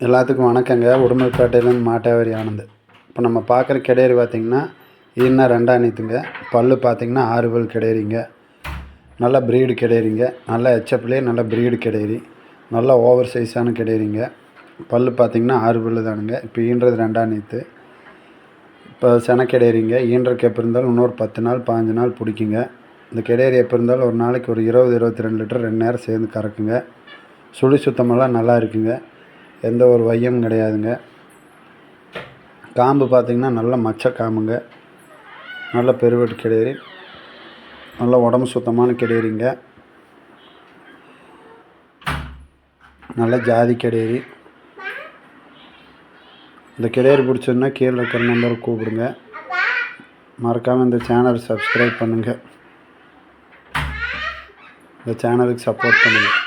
எல்லாத்துக்கும் வணக்கங்க. உடுமல்பேட்டையிலேருந்து மாட்டாவாரி ஆனந்த். இப்போ நம்ம பார்க்குற கிடேரி பார்த்திங்கன்னா ஈன்னா 2 நீத்துங்க. பல் பார்த்திங்கன்னா 6 பல் கிடேரிங்க. நல்ல ப்ரீடு கிடேரிங்க. நல்ல ஹெச்எப்லேயே நல்ல ப்ரீடு கிடேரி. நல்ல ஓவர் சைஸான கிடேரிங்க. பல் பார்த்திங்கன்னா 6 பல் தானுங்க. இப்போ ஈன்றது 2 நீத்து. இப்போ செனக்கிடேரிங்க. ஈன்றக்கு எப்போ இருந்தாலும் இன்னொரு 10 நாள் 15 நாள் பிடிக்குங்க. இந்த கிடேரி எப்போ இருந்தாலும் ஒரு நாளைக்கு ஒரு 20-22 லிட்டர் 2 நேரம் சேர்ந்து கறக்குங்க. சுழி சுத்தமெல்லாம் நல்லா இருக்குங்க. எந்த ஒரு வையமும் கிடையாதுங்க. காம்பு பார்த்திங்கன்னா நல்ல மச்ச காம்புங்க. நல்ல பெருவெட்டு கிடேரி. நல்ல உடம்பு சுத்தமான கிடேரிங்க. நல்ல ஜாதி கிடேரி. இந்த கிடேரி பிடிச்சதுன்னா கீழே இருக்கிற நம்பருக்கு கூப்பிடுங்க. மறக்காமல் இந்த சேனலை சப்ஸ்கிரைப் பண்ணுங்கள். இந்த சேனலுக்கு சப்போர்ட் பண்ணுங்கள்.